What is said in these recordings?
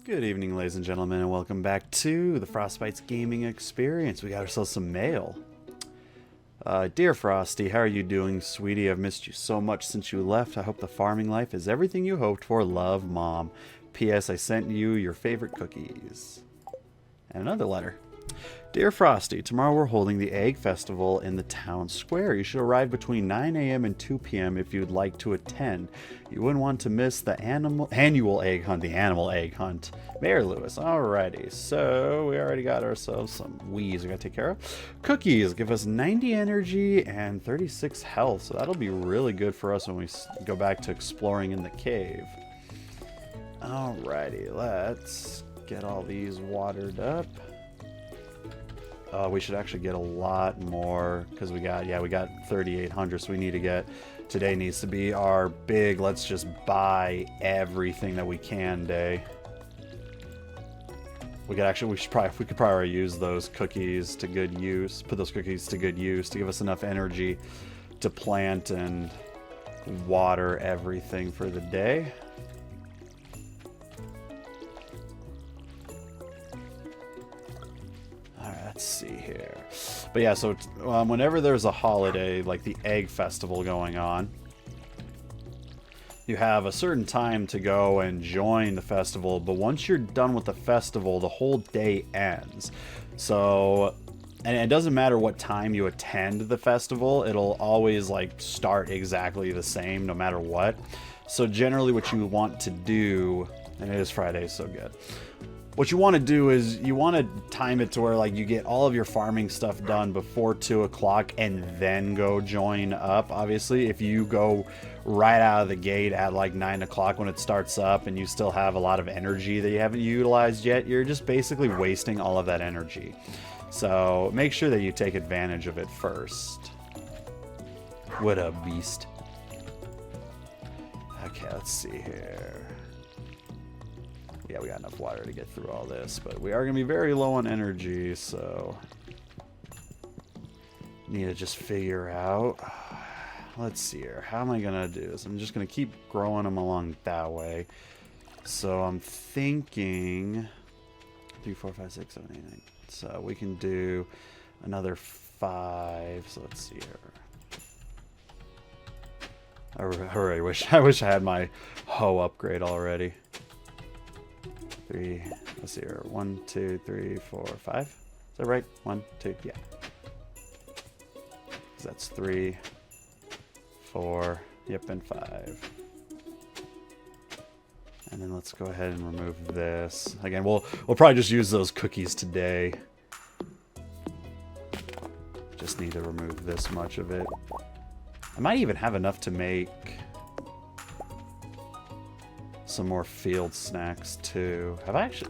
Good evening, ladies and gentlemen, and welcome back to the FrostBytez gaming experience. We got ourselves some mail. Dear Frosty, how are you doing, sweetie? I've missed you so much since you left. I hope the farming life is everything you hoped for. Love, Mom. P.S. I sent you your favorite cookies. And another letter. Dear Frosty, tomorrow we're holding the Egg Festival in the town square. You should arrive between 9 a.m. and 2 p.m. if you'd like to attend. You wouldn't want to miss the annual egg hunt, the animal egg hunt. Mayor Lewis. Alrighty, so we already got ourselves some weeds we gotta take care of. Cookies give us 90 energy and 36 health, so that'll be really good for us when we go back to exploring in the cave. Alrighty, let's get all these watered up. We should actually get a lot more because we got 3,800, so we need to get, today needs to be our big let's just buy everything that we can day. We could probably use those cookies to good use, put those cookies to good use to give us enough energy to plant and water everything for the day. Let's see here. But yeah, so whenever there's a holiday, like the Egg Festival going on, you have a certain time to go and join the festival, but once you're done with the festival, the whole day ends. So, and it doesn't matter what time you attend the festival, it'll always like start exactly the same no matter what. So generally what you want to do, and it is Friday, so good. What you want to do is you want to time it to where like you get all of your farming stuff done before 2 o'clock and then go join up. Obviously, if you go right out of the gate at like 9 o'clock when it starts up and you still have a lot of energy that you haven't utilized yet, you're just basically wasting all of that energy. So make sure that you take advantage of it first. What a beast. Okay, let's see here. Yeah, we got enough water to get through all this, but we are going to be very low on energy, so need to just figure out. Let's see here. How am I going to do this? I'm just going to keep growing them along that way. So I'm thinking 3, 4, 5, 6, 7, 8, 9. So we can do another 5. So let's see here. I wish I had my hoe upgrade already. 3, let's see here. 1, 2, 3, 4, 5. Is that right? 1, 2, yeah. That's 3, 4, yep, and 5. And then let's go ahead and remove this. Again, we'll probably just use those cookies today. Just need to remove this much of it. I might even have enough to make some more field snacks too.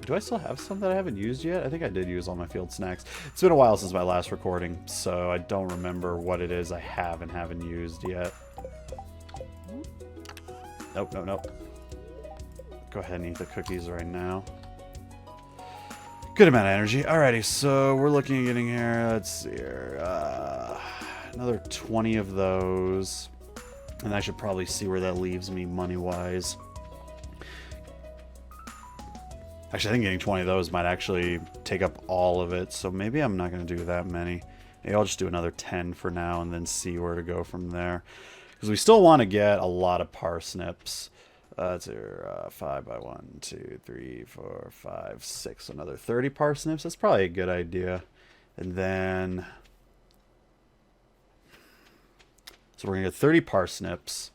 Do I still have some that I haven't used yet? I think I did use all my field snacks. It's been a while since my last recording, so I don't remember what it is I have and haven't used yet. Nope. Go ahead and eat the cookies right now. Good amount of energy. Alrighty, so we're looking at getting here. Let's see here. Another 20 of those. And I should probably see where that leaves me money-wise. Actually, I think getting 20 of those might actually take up all of it, so maybe I'm not going to do that many. Maybe I'll just do another 10 for now and then see where to go from there. Because we still want to get a lot of parsnips. Let's see, 5 by 1, 2, 3, 4, 5, 6. Another 30 parsnips. That's probably a good idea. And then, so we're going to get 30 parsnips.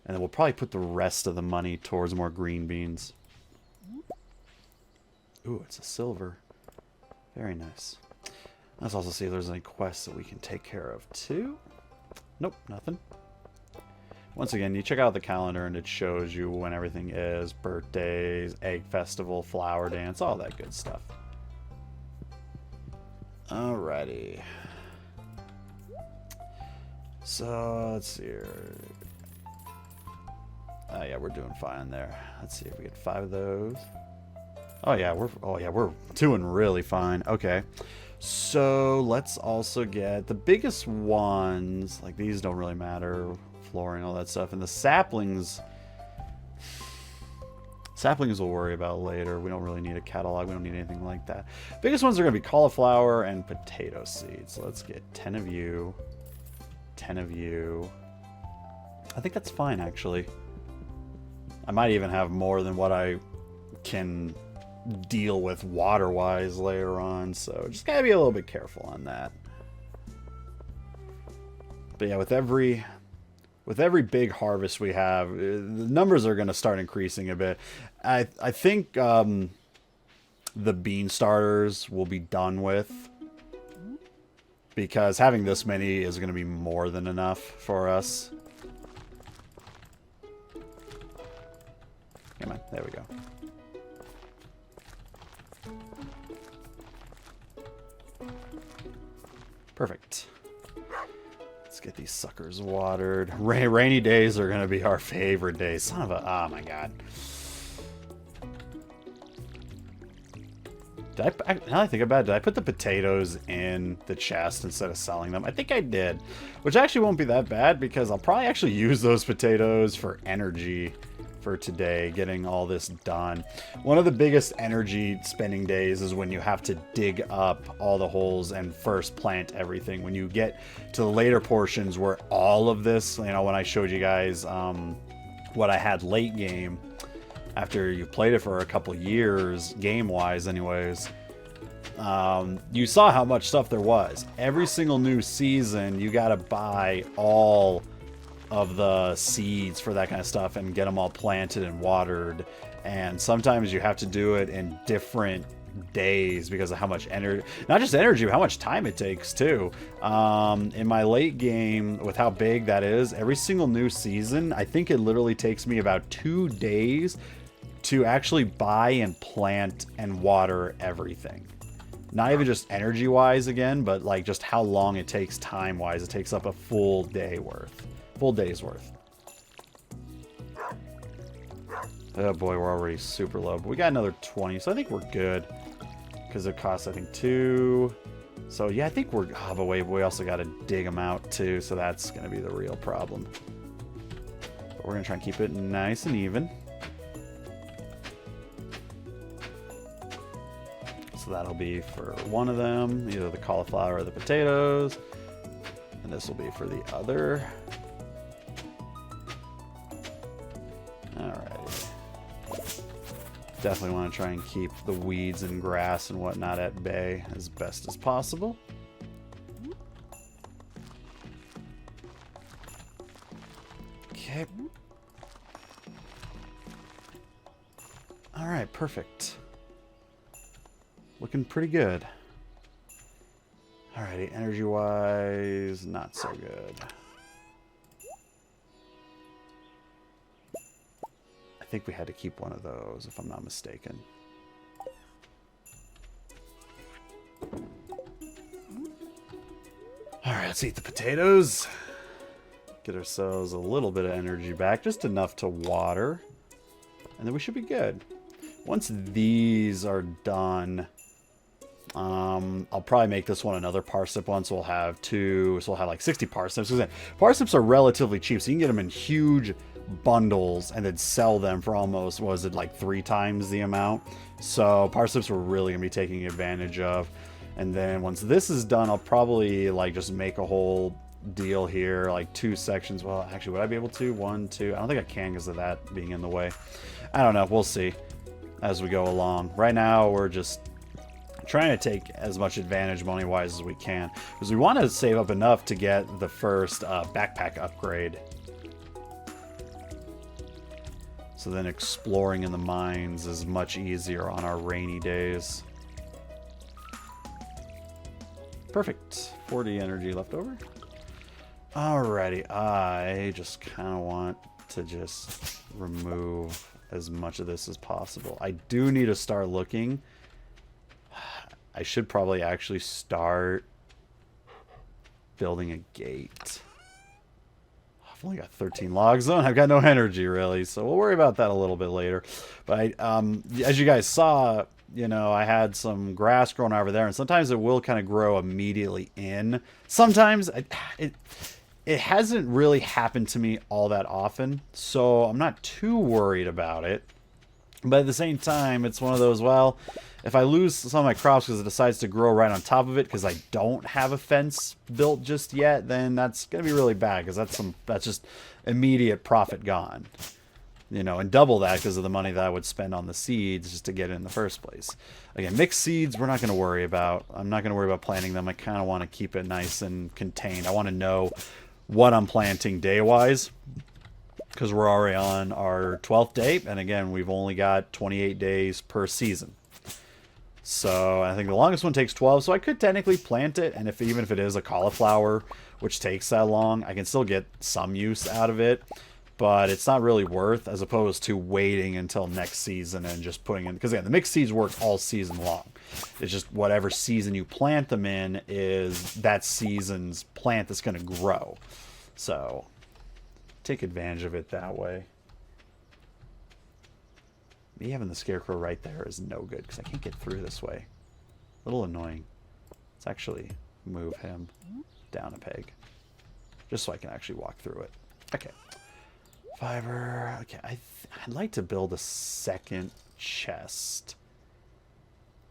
And then we'll probably put the rest of the money towards more green beans. Ooh, it's a silver. Very nice. Let's also see if there's any quests that we can take care of too. Nope, nothing. Once again, you check out the calendar and it shows you when everything is. Birthdays, Egg Festival, Flower Dance, all that good stuff. Alrighty. So, let's see here. Yeah, we're doing fine there. Let's see if we get 5 of those. Oh yeah, we're doing really fine. Okay. So let's also get the biggest ones. Like these don't really matter. Flooring, all that stuff. And the saplings Saplings we'll worry about later. We don't really need a catalog. We don't need anything like that. Biggest ones are going to be cauliflower and potato seeds. So let's get 10 of you. 10 of you. I think that's fine, actually. I might even have more than what I can deal with water-wise later on. So just got to be a little bit careful on that. But yeah, with every big harvest we have, the numbers are going to start increasing a bit. I think the bean starters will be done with, because having this many is going to be more than enough for us. Come on, there we go. Perfect. Let's get these suckers watered. Rainy days are going to be our favorite days. Son of a... Oh, my God. Now that I think about it, did I put the potatoes in the chest instead of selling them? I think I did. Which actually won't be that bad, because I'll probably actually use those potatoes for energy for today, getting all this done. One of the biggest energy spending days is when you have to dig up all the holes and first plant everything. When you get to the later portions where all of this, you know, when I showed you guys what I had late game, after you played it for a couple years, game-wise anyways, you saw how much stuff there was. Every single new season, you gotta buy all of the seeds for that kind of stuff and get them all planted and watered. And sometimes you have to do it in different days because of how much energy, not just energy, but how much time it takes too. In my late game, with how big that is, every single new season, I think it literally takes me about 2 days to actually buy and plant and water everything. Not even just energy wise again, but like just how long it takes time wise. It takes up a full day's worth. Oh boy, we're already super low, but we got another 20, so I think we're good, because it costs, I think, 2. So yeah, I think we're... Oh, but wait, we also got to dig them out too, so that's going to be the real problem. But we're going to try and keep it nice and even. So that'll be for one of them, either the cauliflower or the potatoes, and this will be for the other. Alrighty. Definitely want to try and keep the weeds and grass and whatnot at bay as best as possible. Okay. Alright, perfect. Looking pretty good. Alrighty, energy-wise, not so good. I think we had to keep one of those, if I'm not mistaken. Alright, let's eat the potatoes. Get ourselves a little bit of energy back, just enough to water. And then we should be good. Once these are done, I'll probably make this one another parsnip one, so we'll have 2, so we'll have like 60 parsnips. Parsnips are relatively cheap, so you can get them in huge bundles and then sell them for almost, what was it, like 3 times the amount. So parsnips we're really gonna be taking advantage of. And then once this is done, I'll probably like just make a whole deal here, like 2 sections. Well, actually, would I be able to? 1, 2. I don't think I can because of that being in the way. I don't know. We'll see as we go along. Right now, we're just trying to take as much advantage money-wise as we can, because we want to save up enough to get the first backpack upgrade. So then exploring in the mines is much easier on our rainy days. Perfect. 40 energy left over. Alrighty, I just kind of want to just remove as much of this as possible. I do need to start looking. I should probably actually start building a gate. I've only got 13 logs on. I've got no energy really, so we'll worry about that a little bit later. But as you guys saw, you know, I had some grass growing over there, and sometimes it will kind of grow immediately in. Sometimes it hasn't really happened to me all that often, so I'm not too worried about it. But at the same time, it's one of those, well, if I lose some of my crops because it decides to grow right on top of it because I don't have a fence built just yet, then that's going to be really bad because that's just immediate profit gone. You know, and double that because of the money that I would spend on the seeds just to get it in the first place. Again, mixed seeds, we're not going to worry about. I'm not going to worry about planting them. I kind of want to keep it nice and contained. I want to know what I'm planting day-wise because we're already on our 12th day. And again, we've only got 28 days per season. So I think the longest one takes 12. So I could technically plant it. And even if it is a cauliflower, which takes that long, I can still get some use out of it. But it's not really worth as opposed to waiting until next season and just putting in. Because again, the mixed seeds work all season long. It's just whatever season you plant them in is that season's plant that's going to grow. So take advantage of it that way. Me having the scarecrow right there is no good because I can't get through this way. A little annoying. Let's actually move him down a peg. Just so I can actually walk through it. Okay. Fiber. Okay, I'd like to build a second chest.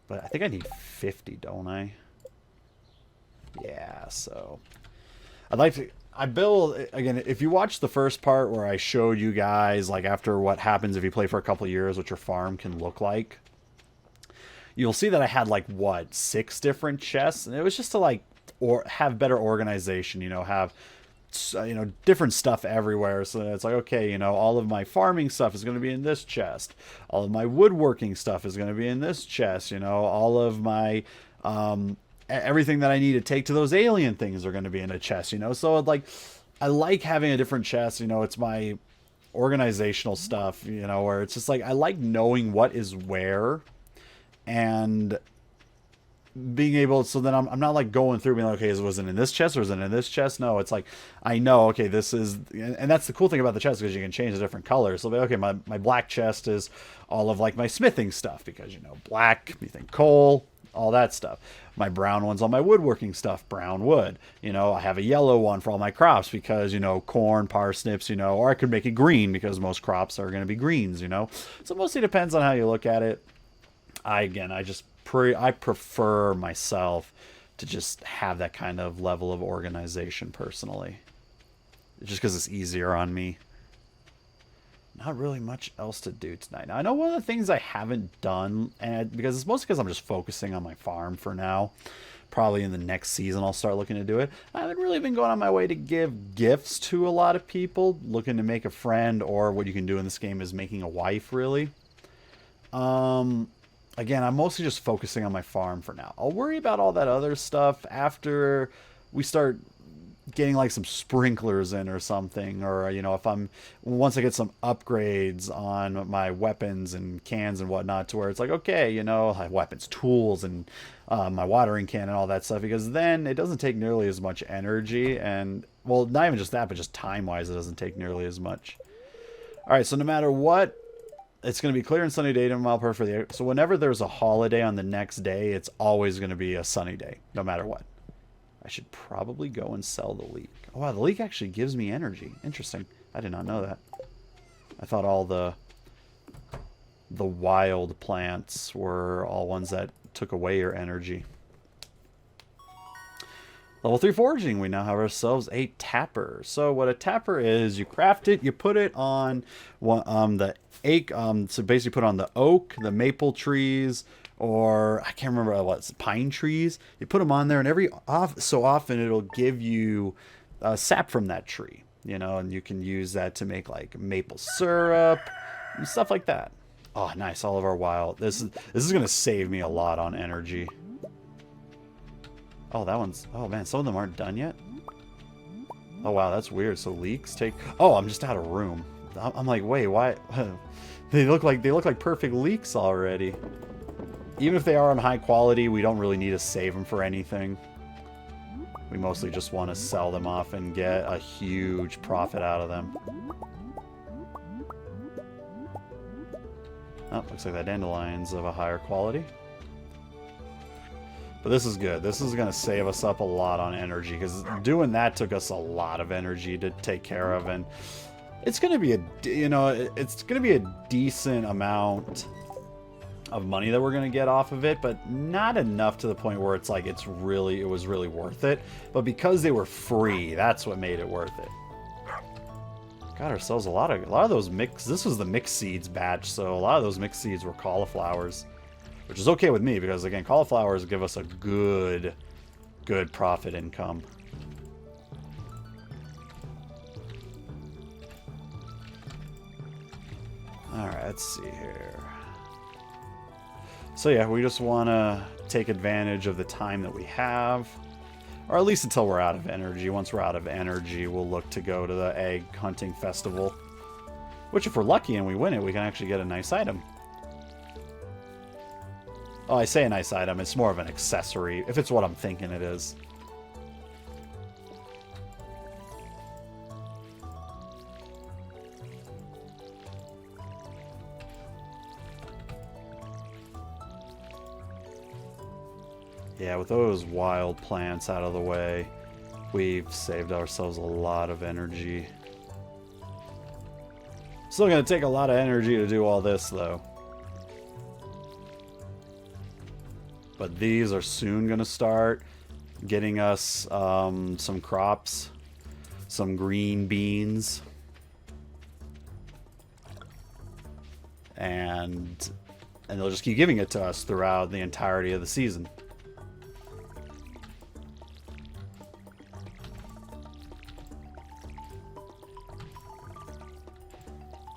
But I think I need 50, don't I? Yeah, so I'd like to... I build, again, if you watch the first part where I showed you guys, like, after what happens if you play for a couple of years, what your farm can look like, you'll see that I had, like, what, 6 different chests? And it was just to, like, have better organization, you know, have... you know, different stuff everywhere. So it's like, okay, you know, all of my farming stuff is going to be in this chest. All of my woodworking stuff is going to be in this chest. You know, all of my, everything that I need to take to those alien things are going to be in a chest, you know? So like, I like having a different chest, you know, it's my organizational stuff, you know, where it's just like, I like knowing what is where and being able, so then I'm not like going through being like, okay, was it in this chest or was it in this chest? No, it's like, I know, okay, this is, and that's the cool thing about the chest because you can change the different colors. So, okay, my black chest is all of like my smithing stuff because, you know, black, you think coal, all that stuff. My brown one's all my woodworking stuff, brown wood. You know, I have a yellow one for all my crops because, you know, corn, parsnips, you know, or I could make it green because most crops are going to be greens, you know. So it mostly depends on how you look at it. I prefer myself to just have that kind of level of organization personally. Just because it's easier on me. Not really much else to do tonight. Now, I know one of the things I haven't done, and because it's mostly because I'm just focusing on my farm for now. Probably in the next season I'll start looking to do it. I haven't really been going on my way to give gifts to a lot of people. Looking to make a friend, or what you can do in this game is making a wife, really. Again, I'm mostly just focusing on my farm for now. I'll worry about all that other stuff after we start getting like some sprinklers in or something, or you know, once I get some upgrades on my weapons and cans and whatnot, to where it's like, okay, you know, I have weapons, tools, and my watering can and all that stuff, because then it doesn't take nearly as much energy, and well, not even just that, but just time wise it doesn't take nearly as much. All right, so no matter what, it's going to be clear and sunny day, no mile per for the air. So whenever there's a holiday on the next day, it's always going to be a sunny day, no matter what. I should probably go and sell the leek. Oh, wow, the leek actually gives me energy. Interesting. I did not know that. I thought all the wild plants were all ones that took away your energy. Level 3 foraging, we now have ourselves a tapper. So what a tapper is, you craft it, you put it on the so basically put on the oak, the maple trees, or I can't remember what, pine trees. You put them on there, and every so often it'll give you sap from that tree, you know, and you can use that to make like maple syrup and stuff like that. Oh, nice! All of our wild. This is gonna save me a lot on energy. Oh, that one's... Oh, man, some of them aren't done yet? Oh, wow, that's weird. So leeks take... Oh, I'm just out of room. I'm like, wait, why... They look like perfect leeks already. Even if they are on high quality, we don't really need to save them for anything. We mostly just want to sell them off and get a huge profit out of them. Oh, looks like that dandelion's of a higher quality. But this is good. This is going to save us up a lot on energy, because doing that took us a lot of energy to take care of. And It's going to be it's going to be a decent amount of money that we're going to get off of it, but not enough to the point where it's like it was really worth it. But because they were free, that's what made it worth it. Got ourselves a lot of those mix. This was the mixed seeds batch, so a lot of those mixed seeds were cauliflowers, which is okay with me because again, cauliflowers give us a good profit income. All right, let's see here. So yeah, we just want to take advantage of the time that we have. Or at least until we're out of energy. Once we're out of energy, we'll look to go to the egg hunting festival. Which, if we're lucky and we win it, we can actually get a nice item. Oh, I say a nice item. It's more of an accessory, if it's what I'm thinking it is. Yeah, with those wild plants out of the way, we've saved ourselves a lot of energy. Still gonna take a lot of energy to do all this, though. But these are soon gonna start getting us some crops, some green beans, and they'll just keep giving it to us throughout the entirety of the season.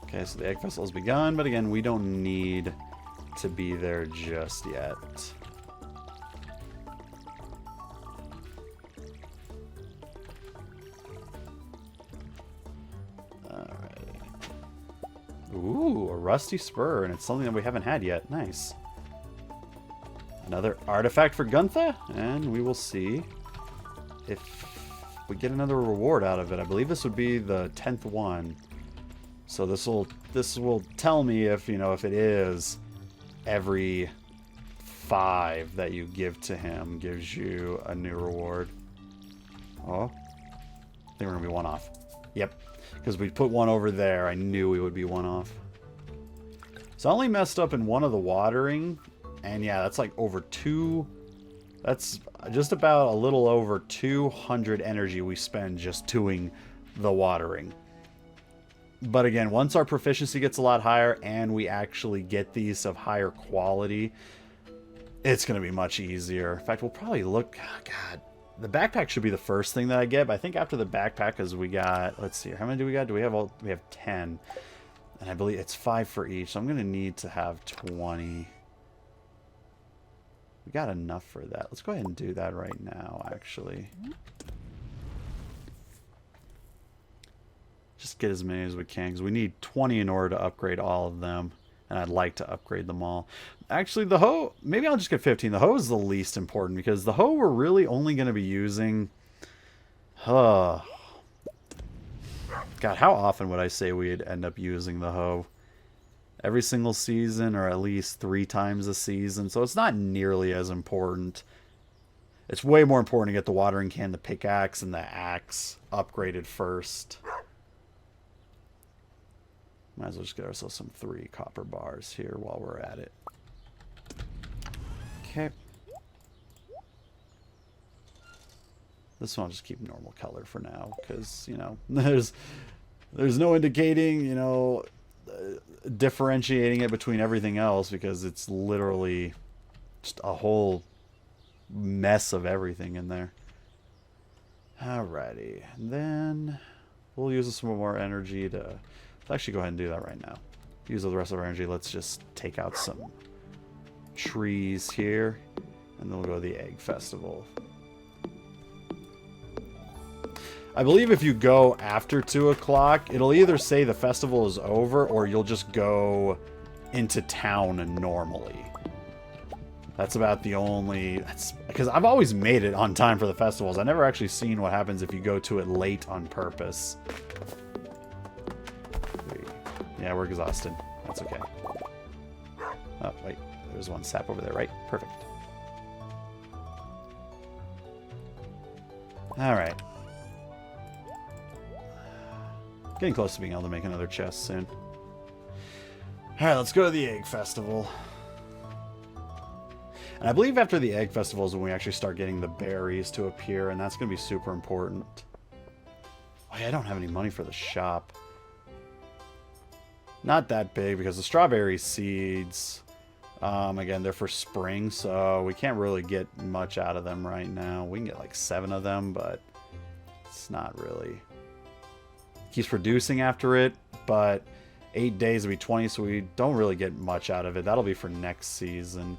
Okay, so the egg festival's begun, but again, we don't need to be there just yet. Alright. Ooh, a rusty spur, and it's something that we haven't had yet. Nice. Another artifact for Gunther, and we will see if we get another reward out of it. I believe this would be the 10th one. So this will tell me if, if it is every 5 that you give to him gives you a new reward. Oh, I think we're gonna be one off. Yep, because we put one over there. I knew we would be one off. So I only messed up in one of the watering, and yeah, that's like over 2. That's just about a little over 200 energy we spend just doing the watering. But again, once our proficiency gets a lot higher and we actually get these of higher quality, it's going to be much easier. In fact, we'll probably look... Oh, God, the backpack should be the first thing that I get. But I think after the backpack is we got... Let's see. How many do we got? We have 10. And I believe it's 5 for each. So I'm going to need to have 20. We got enough for that. Let's go ahead and do that right now, actually. Just get as many as we can, because we need 20 in order to upgrade all of them. And I'd like to upgrade them all. Actually, the hoe... Maybe I'll just get 15. The hoe is the least important, because the hoe we're really only going to be using... God, how often would I say we'd end up using the hoe? Every single season, or at least 3 times a season. So it's not nearly as important. It's way more important to get the watering can, the pickaxe, and the axe upgraded first. Might as well just get ourselves some 3 copper bars here while we're at it. Okay. This one I'll just keep normal color for now, because, there's no indicating, differentiating it between everything else, because it's literally just a whole mess of everything in there. Alrighty. And then we'll use some more energy to... Let's actually go ahead and do that right now. Use the rest of our energy. Let's just take out some trees here. And then we'll go to the Egg Festival. I believe if you go after 2 o'clock, it'll either say the festival is over, or you'll just go into town normally. That's about the only... because I've always made it on time for the festivals. I've never actually seen what happens if you go to it late on purpose. Yeah, we're exhausted. That's okay. Oh, wait. There's one sap over there, right? Perfect. Alright. Getting close to being able to make another chest soon. Alright, let's go to the Egg Festival. And I believe after the Egg Festival is when we actually start getting the berries to appear, and that's going to be super important. Oh yeah, I don't have any money for the shop. Not that big, because the strawberry seeds, again, they're for spring, so we can't really get much out of them right now. We can get like 7 of them, but it's not really... Keeps producing after it, but 8 days would be 20, so we don't really get much out of it. That'll be for next season.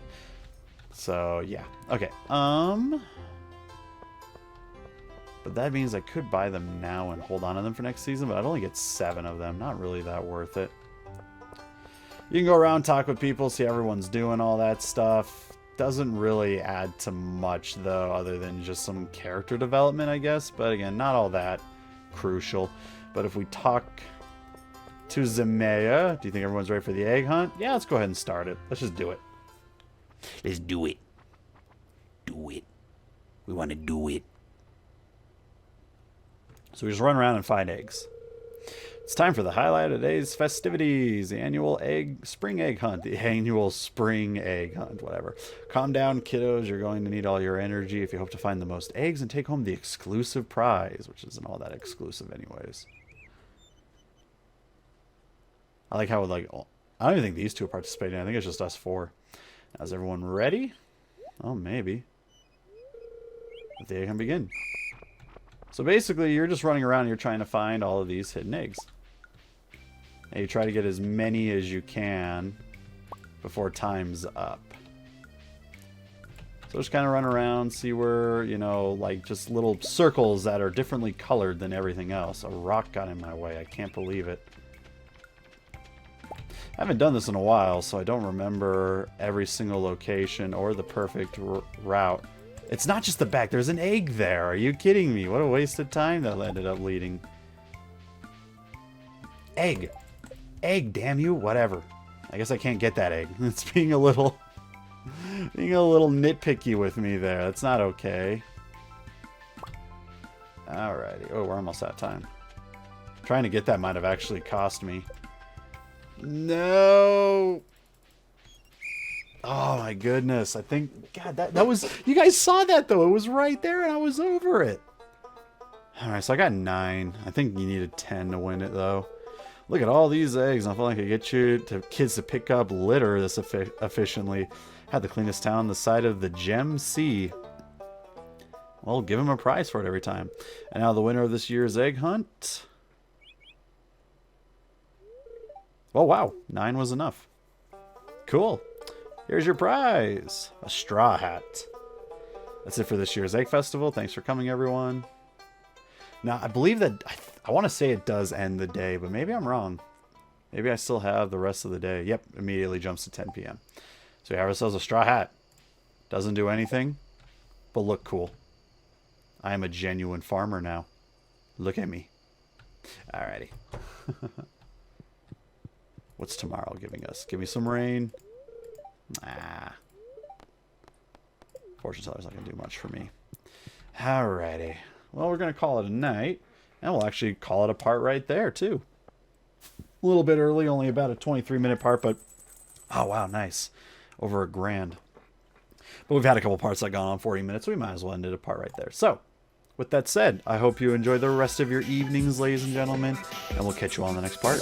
So, yeah. Okay. But that means I could buy them now and hold on to them for next season, but I'd only get 7 of them. Not really that worth it. You can go around, talk with people, see how everyone's doing, all that stuff. Doesn't really add to much, though, other than just some character development, I guess. But again, not all that crucial. But if we talk to Zemaya, do you think everyone's ready for the egg hunt? Yeah, let's go ahead and start it. Let's just do it. Let's do it. Do it. We want to do it. So we just run around and find eggs. It's time for the highlight of today's festivities. The annual spring egg hunt. The annual spring egg hunt, whatever. Calm down, kiddos. You're going to need all your energy if you hope to find the most eggs and take home the exclusive prize, which isn't all that exclusive anyways. I like how, like, I don't even think these two are participating. I think it's just us 4. Is everyone ready? Oh, maybe. Let the egg hunt begin. So basically, you're just running around and you're trying to find all of these hidden eggs. And you try to get as many as you can before time's up. So just kind of run around, see where, you know, like just little circles that are differently colored than everything else. A rock got in my way. I can't believe it. I haven't done this in a while, so I don't remember every single location or the perfect route. It's not just the back. There's an egg there. Are you kidding me? What a waste of time that ended up leading. Egg. Egg, damn you. Whatever. I guess I can't get that egg. It's being a little nitpicky with me there. That's not okay. Alrighty. Oh, we're almost out of time. Trying to get that might have actually cost me. No. Oh my goodness. I think, God, that was, you guys saw that though. It was right there and I was over it. Alright, so I got 9. I think you needed 10 to win it though. Look at all these eggs. I feel like I get kids to pick up litter this efficiently. Had the cleanest town the side of the Gem Sea. Well, give him a prize for it every time. And now the winner of this year's egg hunt. Oh wow, 9 was enough. Cool. Here's your prize. A straw hat. That's it for this year's Egg Festival. Thanks for coming, everyone. Now, I believe that... I want to say it does end the day, but maybe I'm wrong. Maybe I still have the rest of the day. Yep, immediately jumps to 10 p.m. So we have ourselves a straw hat. Doesn't do anything, but look cool. I am a genuine farmer now. Look at me. Alrighty. What's tomorrow giving us? Give me some rain. Ah. Fortune teller's not going to do much for me. Alrighty. Well, we're going to call it a night. And we'll actually call it a part right there, too. A little bit early, only about a 23-minute part, but... Oh, wow, nice. Over $1,000. But we've had a couple parts that gone on 40 minutes, so we might as well end it a part right there. So, with that said, I hope you enjoy the rest of your evenings, ladies and gentlemen, and we'll catch you on the next part.